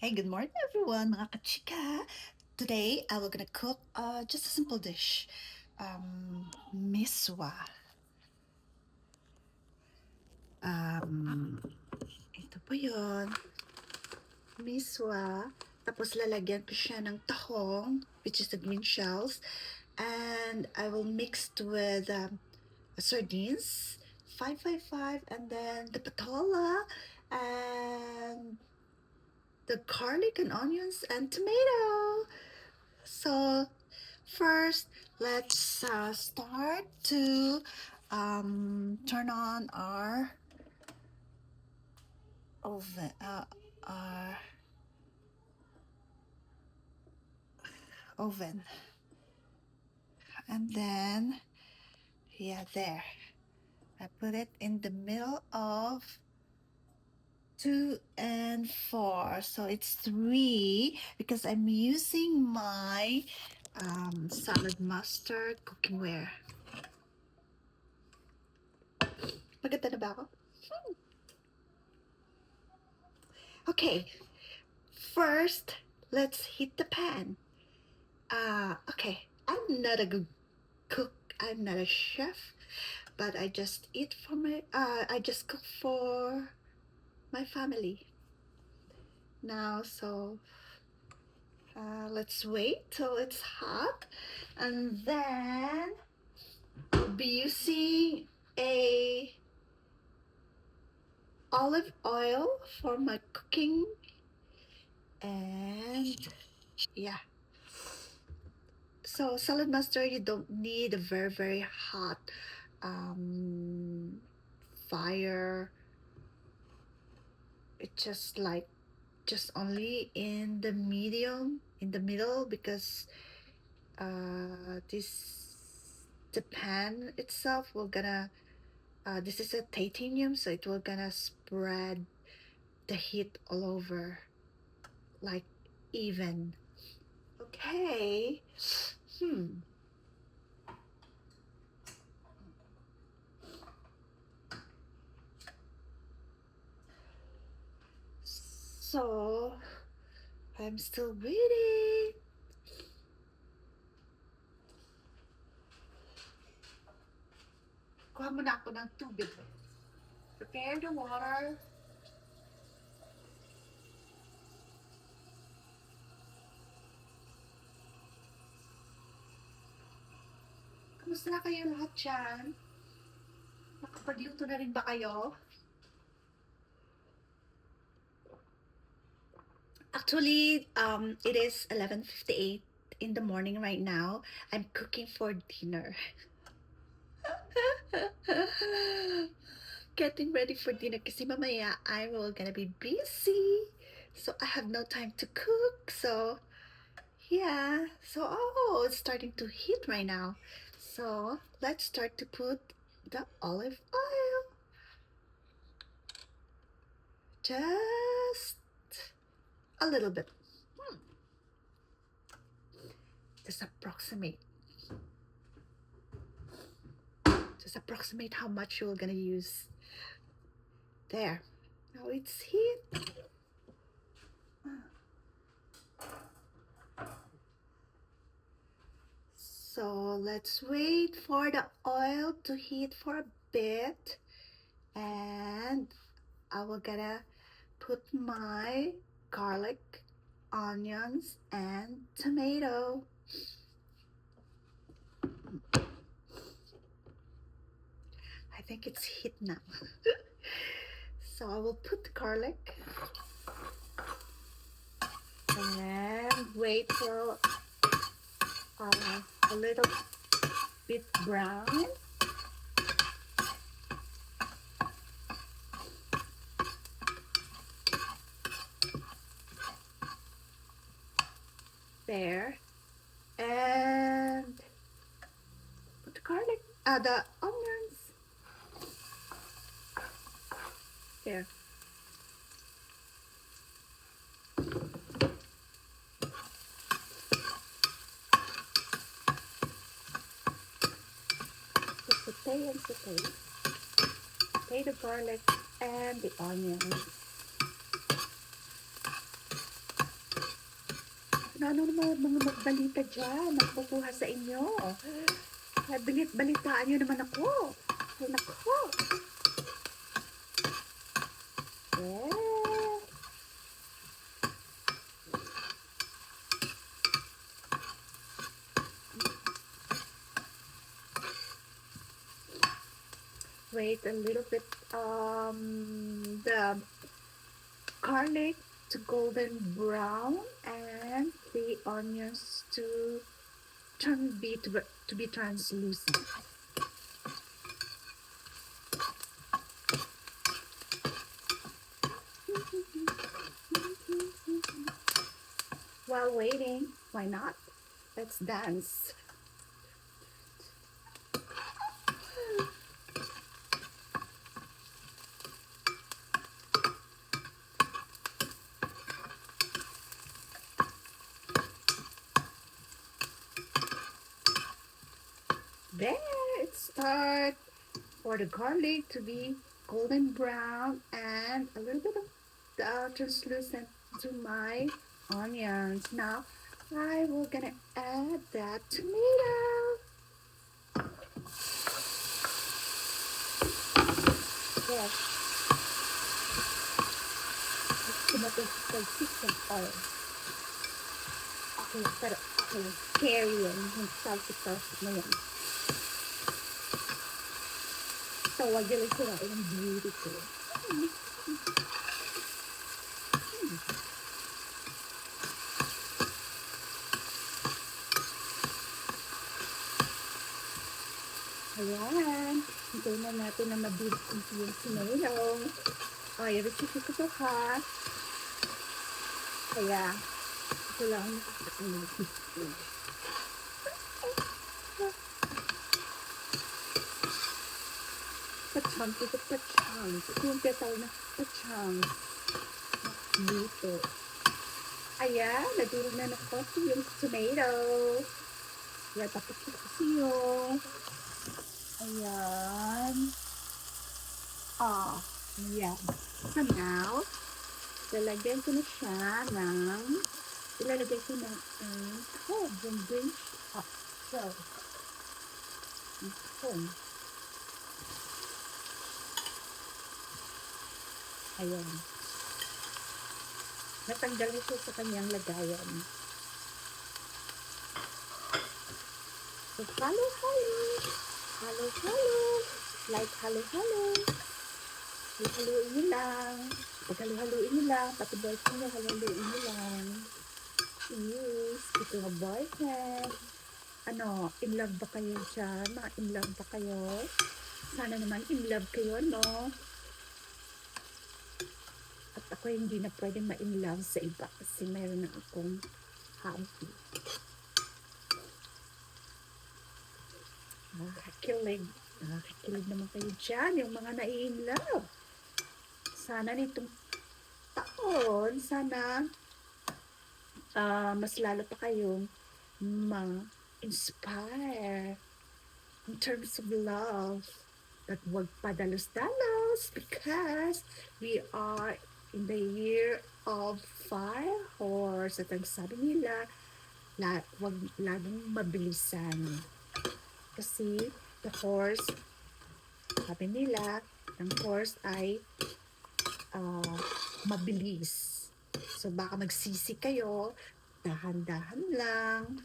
Hey, good morning everyone, mga kachika. Today, I will gonna cook just a simple dish. Miswa. Ito po yun. Miswa. Tapos lalagyan ko siya ng tahong, which is the green shells. And I will mix it with sardines, 555, and then the patola, and the garlic and onions and tomato. So first, let's start to turn on our oven. Our oven, and then there. I put it in the middle of 2 and 4, so it's 3 because I'm using my salad mustard cookingware. Maganda na ba ako? Okay, first let's heat the pan. Okay, I'm not a good cook. I'm not a chef, but I just eat for my. I just cook for my family. Now, so let's wait till it's hot, and then I'll be using a olive oil for my cooking, and yeah. So salad mustard, you don't need a very hot fire. It's just only in the medium, in the middle, because the pan itself will gonna this is a titanium, so it will gonna spread the heat all over, like even. Okay. So I'm still waiting. Kuha muna ako ng tubig. Prepare the water. Kamusta na kayo lahat dyan? Nakapagluto na rin ba kayo? Actually, it is 11:58 in the morning right now. I'm cooking for dinner. Getting ready for dinner kasi mamaya I will gonna be busy. So I have no time to cook. So yeah. So it's starting to heat right now. So let's start to put the olive oil. Just a little bit. Just approximate. Just approximate how much you're gonna use. There. Now it's heat. So let's wait for the oil to heat for a bit, and I will gonna put my garlic, onions, and tomato. I think it's heat now. So I will put the garlic and wait for a little bit brown. There. And put the garlic, the onions. There. Saute and saute. Saute the garlic and the onions. ano naman mga magbalita dyan, magkukuha sa inyo. Balitaan nyo naman ako. Ay, nako. Yeah. Wait a little bit. The garlic to golden brown and the onions to be translucent. While waiting, why not? Let's dance. There it starts for the garlic to be golden brown and a little bit of translucent to my onions. Now I will gonna add that tomato. Yes, tomato consistent oil. Okay, pero okay, scary yan. Yung salty na yan. Tawag nila sila yung beauty ko. Ayan. Hintayin na natin na mabilis yung sinayaw. O, i-recipe ko to ha. Kaya, ito lang nakakalimutin. Pachunks. Ito pachunks. Ito yung petal na pachunks. Dito. Ayan, nadurog na coffee yung tomato. Ayan, tapos ko kasi yung ayan. Ayan. So now, lalagyan ko na siya ng ilalagay ko na yung bridge up. So, ayan. Natanggal ito sa kanyang lagayan. So, halo-halo. Halo-halo. Like halo-halo. Haluin nyo lang. Pag haluin nyo lang, pati boyfriend nyo, haluin nyo lang. Yes, ito nga boyfriend. Ano, in love ba kayo dyan? Mga in love ba kayo? Sana naman in love kayo, no? At ako hindi na pwede ma-in love sa iba kasi mayroon na akong hobby. Nakakilig. Nakakilig naman kayo dyan, yung mga na-in love. Sana nitong taon, sana mas lalo pa kayong ma-inspire in terms of love. At huwag padalos-dalos because we are in the year of fire horse. At ang sabi nila, huwag laging mabilisan. Kasi the horse, sabi nila, ang horse ay mabilis. So baka magsisi kayo, dahan-dahan lang.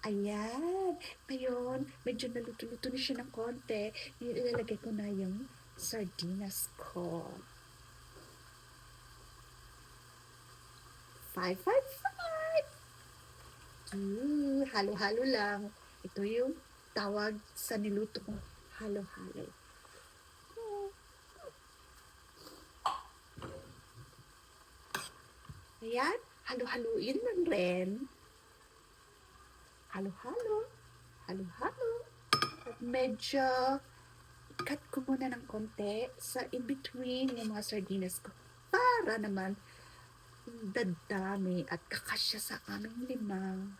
Ayan. Ngayon, medyo naluto-luto na siya ng konti. Ilalagay ko na yung sardinas ko. 555! Halo-halo lang. Ito yung tawag sa niluto kong halo-halo. Ayan, halo-haluin lang rin. Halo-halo. Halo-halo. At medyo cut ko muna ng konti sa in-between yung mga sardinas ko para naman dadami at kakasya sa aming limang.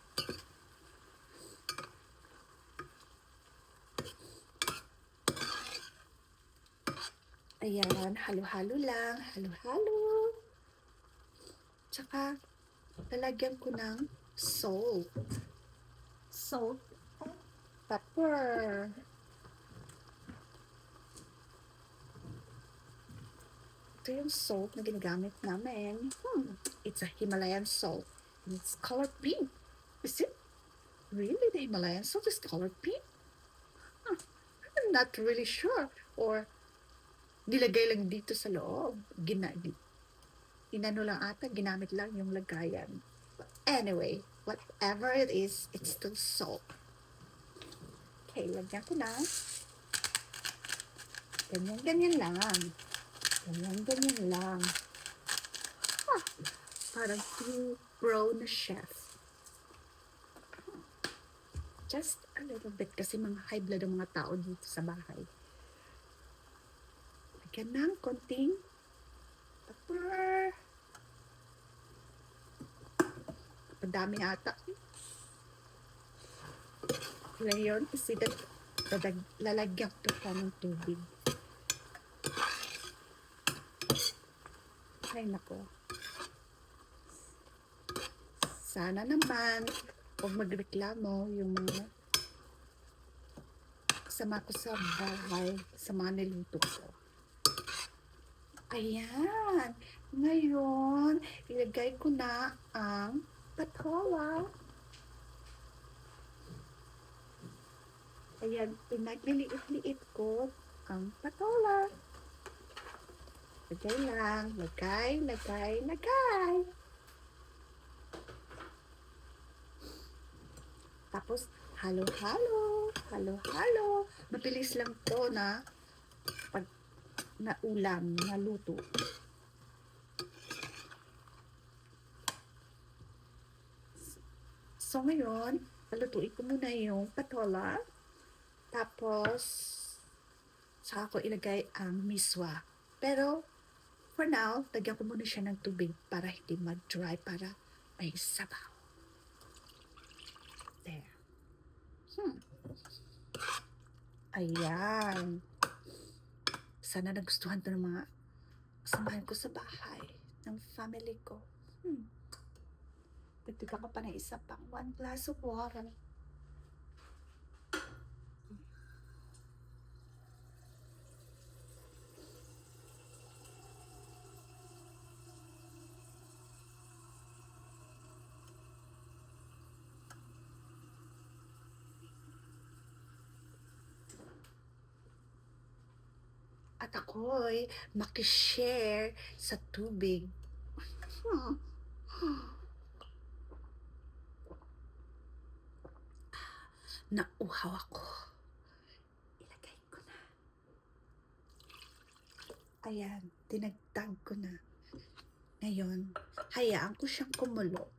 Ayan, halo-halo lang. Halo-halo. Tsaka, lalagyan ko ng Salt. Salt. Pepper. Ito yung salt na ginagamit namin. It's a Himalayan salt. And it's colored pink. Is it really the Himalayan salt is colored pink? I'm not really sure. Or nilagay lang dito sa loob. Inano lang ata, ginamit lang yung lagayan. But anyway, whatever it is, it's still salt. Okay, lagyan ko na. Ganyan lang. Ganyan lang. Parang pro na chef. Just a little bit kasi mga high blood ang mga tao dito sa bahay. Lagyan ng konting pepper. Madami ata. Ngayon, kasi lalagyan ko pa ng tubig. Ay, nako. Sana naman, huwag magreklamo yung mga kasama ko sa bahay, sa mga niluto ko. Ayan. Ngayon, ilagay ko na ang patola. Ayan, pinagliliit-liit ko ang patola. Lagay lang. Lagay. Tapos, halo-halo. Mabilis lang to na pag naulam, naluto. So, ngayon, palutuin ko muna yung patola. Tapos, saka ko ilagay ang miswa. Pero, for now, lagyan ko muna siya ng tubig para hindi mag-dry, para may sabaw. There. Ayan. Sana nagustuhan to ng mga kasamahan ko sa bahay, ng family ko. Dagdagan ko pa ng isa pang 1 glass of water. At ako'y makishare sa tubig. Nauhaw ako. Ilagay ko na. Ayan, dinagdag ko na. Ngayon, hayaan ko siyang kumulo.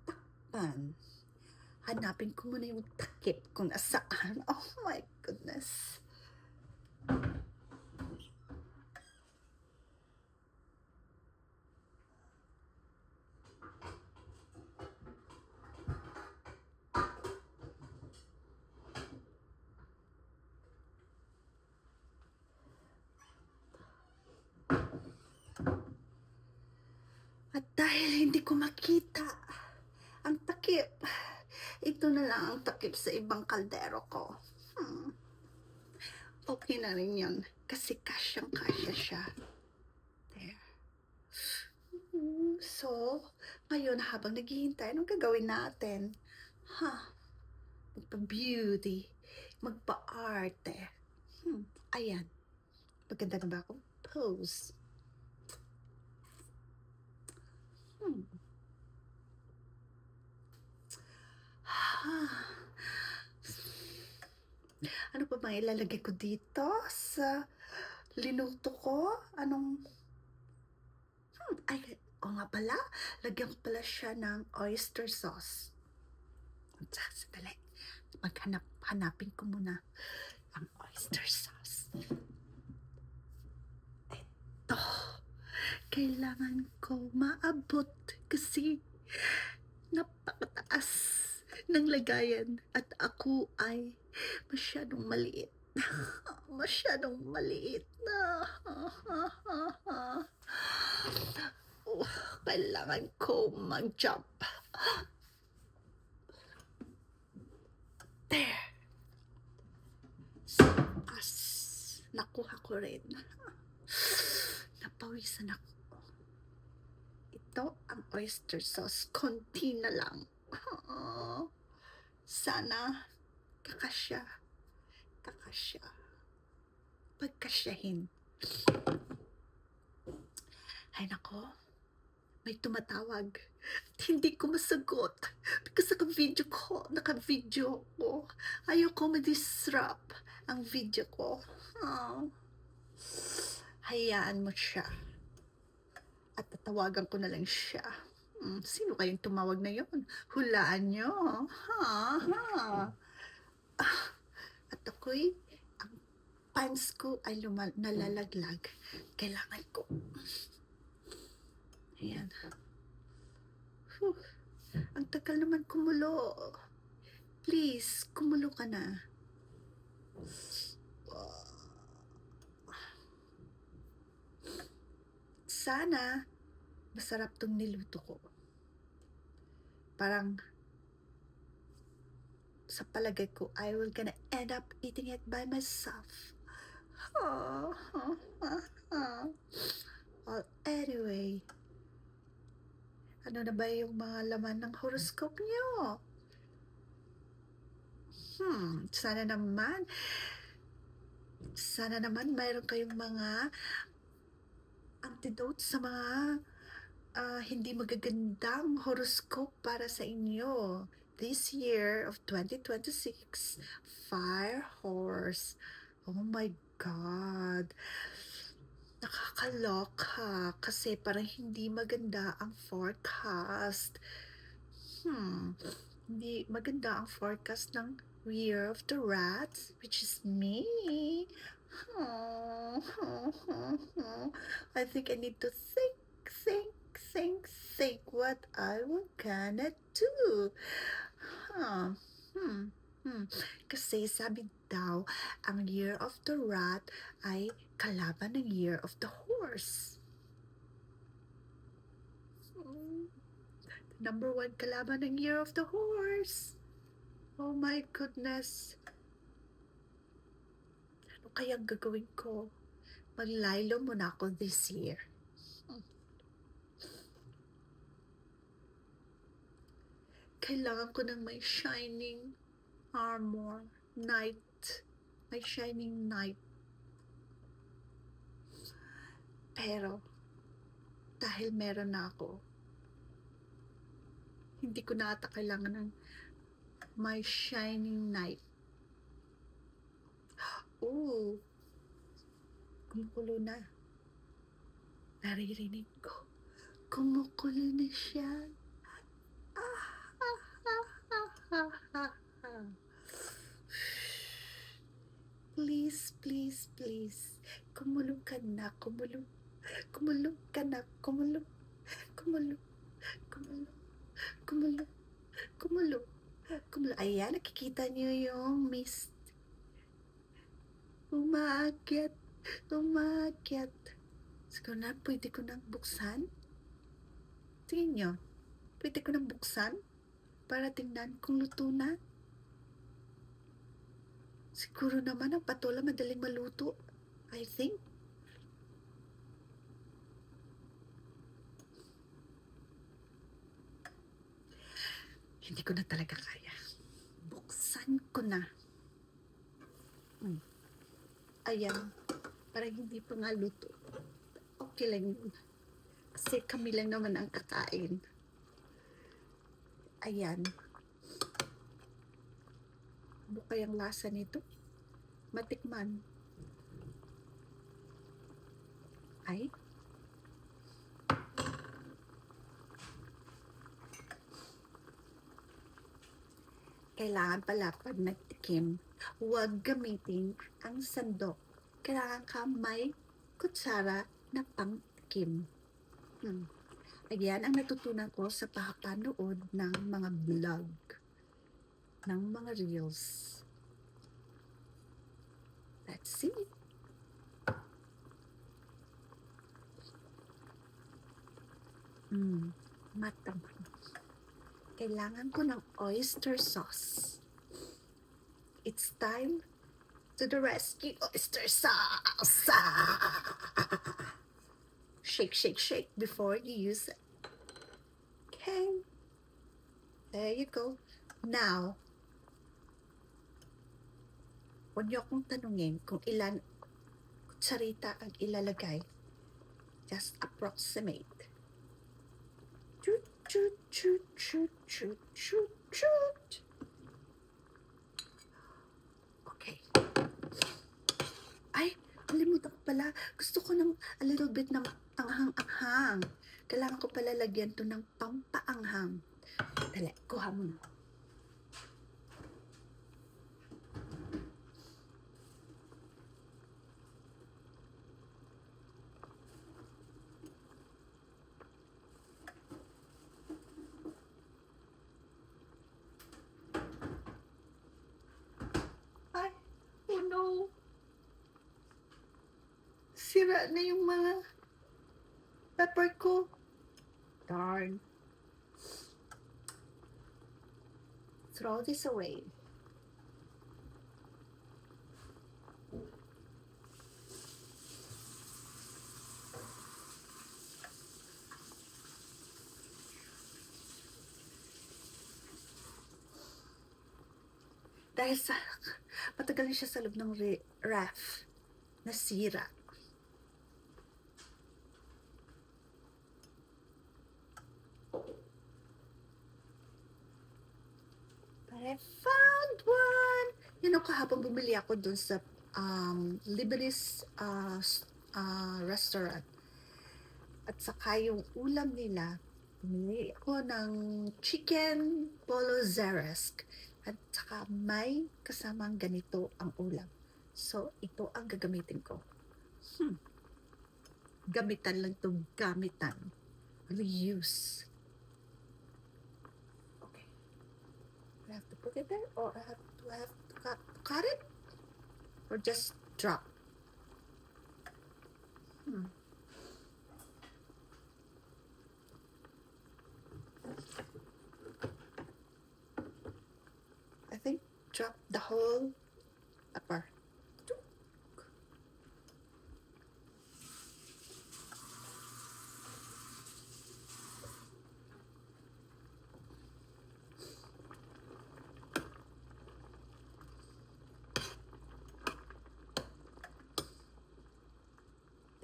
Takpan. Hanapin ko muna yung takip kung nasaan. Oh my goodness. At dahil hindi ko makita ang takip, ito na lang ang takip sa ibang kaldero ko. Okay na rin yun, kasi kasyang-kasya siya. There. So, ngayon habang naghihintay, anong gagawin natin? Magpa-beauty, magpa-arte. Ayan. Maganda na ba akong pose? Ano pa bang ilalagay ko dito sa linuto ko? O nga pala, lagyan ko pala siya ng oyster sauce. Sandali, hanapin ko muna ang oyster sauce. Ito, kailangan ko maabot kasi napakataas ng lagayan at ako ay masyadong maliit. Masyadong maliit na. Kailangan ko mag-jump There. Sa wakas, nakuha ko rin. Napawisan ako. Ito ang oyster sauce. Konti na lang. Sana kakasya. Kakasya. Pagkasyahin. Ay nako, may tumatawag. At hindi ko masagot because naka-video ko. Ayoko ma-disrupt ang video ko. Oh. Hayaan mo siya. At tatawagan ko na lang siya. Sino kayong tumawag na yon? Hulaan nyo. At ako'y, ang pants ko ay nalalaglag. Kailangan ko. Ayan. Whew. Ang tagal naman kumulo. Please, kumulo ka na. Sana masarap tong niluto ko. Parang sa palagay ko, I will gonna end up eating it by myself. Well, anyway, ano na ba yung mga laman ng horoscope nyo? Sana naman mayroon kayong mga antidote sa mga hindi magagandang horoscope para sa inyo. This year of 2026, Fire Horse. Oh my God. Nakakaloka kasi parang hindi maganda ang forecast. Hindi maganda ang forecast ng Year of the Rat, which is me. I think I need to think what I will gonna do. Kasi sabi daw, ang Year of the Rat ay kalaban ng Year of the Horse. Number 1 kalaban ng Year of the Horse. Oh my goodness. Ano kayang gagawin ko? Maglaylo muna ako this year. Kailangan ko ng may shining armor. Knight. May shining knight. Pero, dahil meron na ako, hindi ko na ata kailangan ng my shining knight. Oh, kumukulo na. Naririnig ko. Kumukulo na siya. Please, please, please. Kumulo ka na. Kumulo ka na. Kumulo. Ayan, nakikita niyo yung mist. Umaakyat. Siguro na, pwede ko nang buksan? Tingin nyo, pwede ko nang buksan? Para tingnan kung luto na? Siguro naman ang patola madaling maluto. I think. Hindi ko na talaga kaya. Buksan ko na. Ayan. Parang hindi pa nga luto. Okay lang yun. Kasi kami lang naman ang kakain. Ayan. Ano kayang lasa nito? Matikman. Ay. Kailangan pala pag nagtikim, huwag gamitin ang sandok. Kailangan ka may kutsara na pangtikim. Ayan ang natutunan ko sa pakapanood ng mga vlog, ng mga reels. Let's see. Matang. Kailangan ko ng oyster sauce. It's time to the rescue, oyster sauce! Shake, shake, shake before you use it. Okay. There you go. Now, huwag niyo akong tanungin kung ilan kutsarita ang ilalagay. Just approximate. Shoot, shoot, shoot, shoot, shoot, shoot, shoot. Okay. Ay, kalimutan ko pala. Gusto ko ng a little bit ng anghang-anghang. Kailangan ko pala lagyan to ng pampaanghang. Dali, kuha mo na. Ay, oh no. Sira na yung mga pepper ko. Darn. Throw this away. Dahil sa matagal na siya sa loob ng ref, nasira. But I found one! You know, kahapon bumili ako dun sa Lebanese restaurant. At saka yung ulam nila, bumili ako ng chicken polo zeresk. At saka may kasamang ganito ang ulam. So, ito ang gagamitin ko. Gamitan lang itong gamitan. Reuse. Okay. I have to put it there or I have to cut it? Or just drop? I think drop the whole pepper.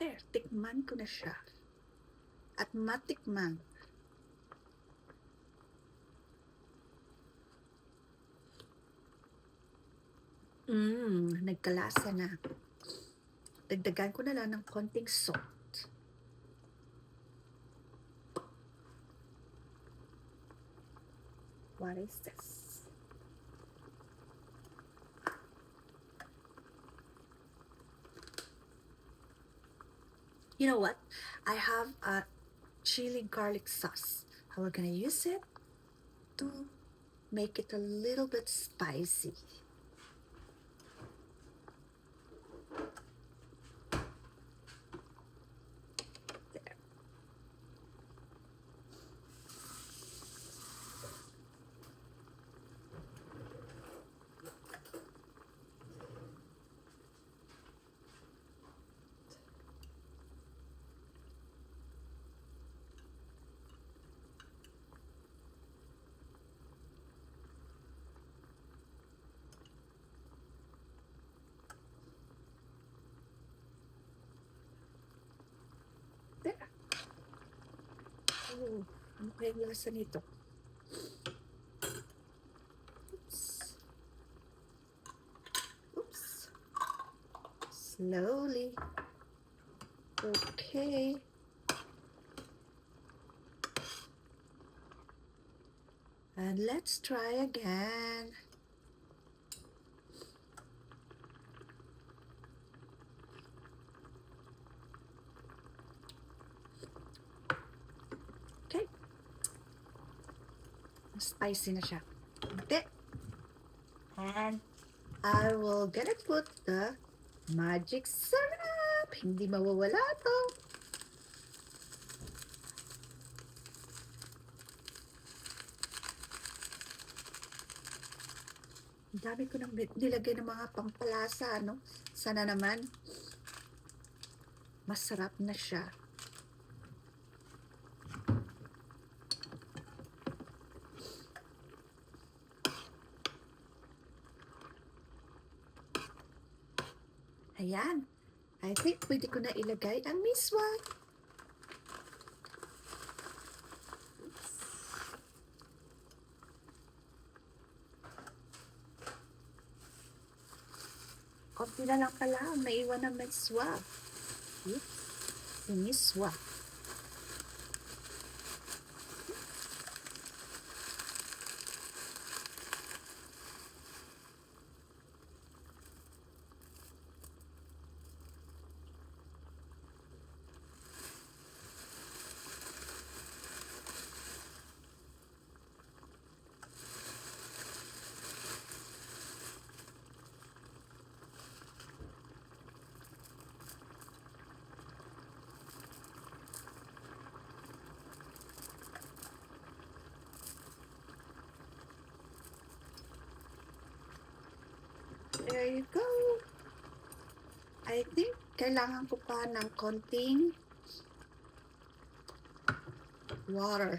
There, tikman ko na siya. At matikman. Nagkalasa na. Dagdagan ko na lang ng konting salt. What is this? You know what? I have a chili garlic sauce. How we're gonna use it to make it a little bit spicy. There. There. Oh, ano kaya yung lasa nito? Oops. Slowly. Okay. And let's try again. Okay. Spicy na siya. Okay. And I will gonna put the magic syrup. Hindi mawawala to. Ang dami ko nang nilagay ng mga pampalasa, no? Sana naman, masarap na siya. Ayan. I think pwede ko na ilagay ang miswa. Konti na lang pala ang naiwan ng miswa. Oops. Yung miswa. There you go. I think kailangan ko pa ng konting water.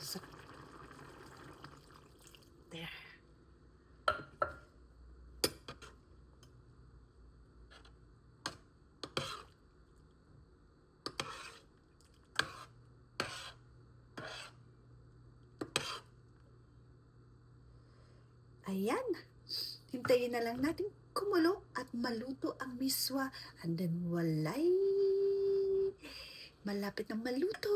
So, there. Ayan. Hintayin na lang natin kumulo at maluto ang miswa. And then walay. Malapit na maluto.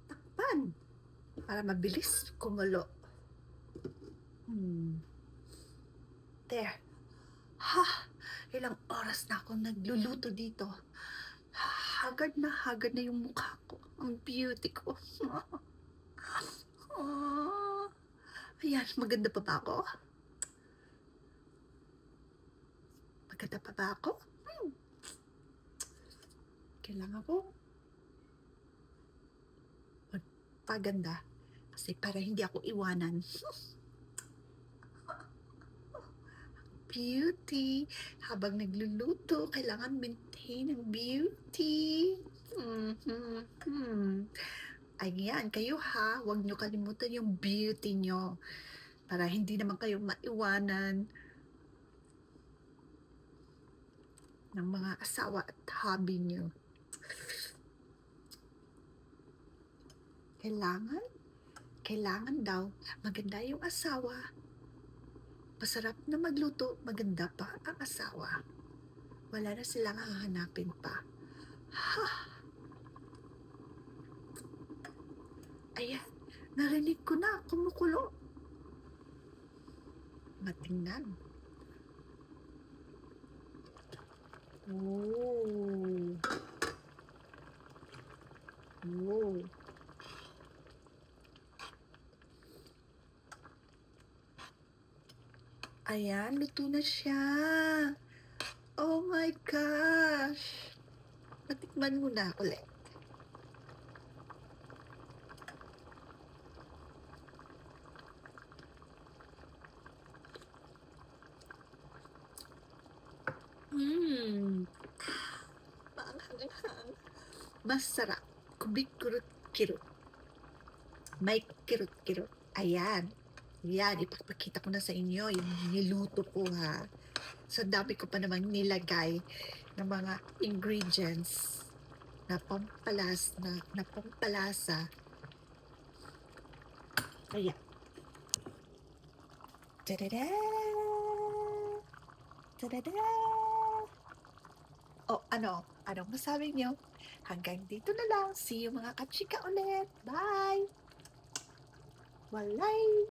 Takpan. Para mabilis kumulo. There. Ha! Ilang oras na ako nagluluto dito. Haggard na yung mukha ko. Ang beauty ko. Oh. Ayan, maganda pa ba ako? Maganda pa ba ako? Kailangan ko magpaganda. Kasi para hindi ako iwanan. Beauty. Habang nagluluto, kailangan maintain ang beauty. Ayan, kayo ha, huwag nyo kalimutan yung beauty nyo. Para hindi naman kayo maiwanan ng mga asawa at hubby nyo. Kailangan daw maganda yung asawa. Masarap na magluto, maganda pa ang asawa. Wala na silang hahanapin pa. Ha! Ayan, narinig ko na kumukulo. Matingnan. Oh. Oh. Ayan, luto na siya. Oh my gosh. Natikman mo na ulit. Maanghang-hang. Masarap. Kubik-kurut-kirut. May kirut-kirut. Ayan. Yan, ipapakita ko na sa inyo yung niluto ko ha. Sa dami ko pa namang nilagay ng mga ingredients na pampalasa. Ayan. Ta-da-da! Tada! O ano? Anong masabi niyo? Hanggang dito na lang. See you mga kachika ulit. Bye! Walay!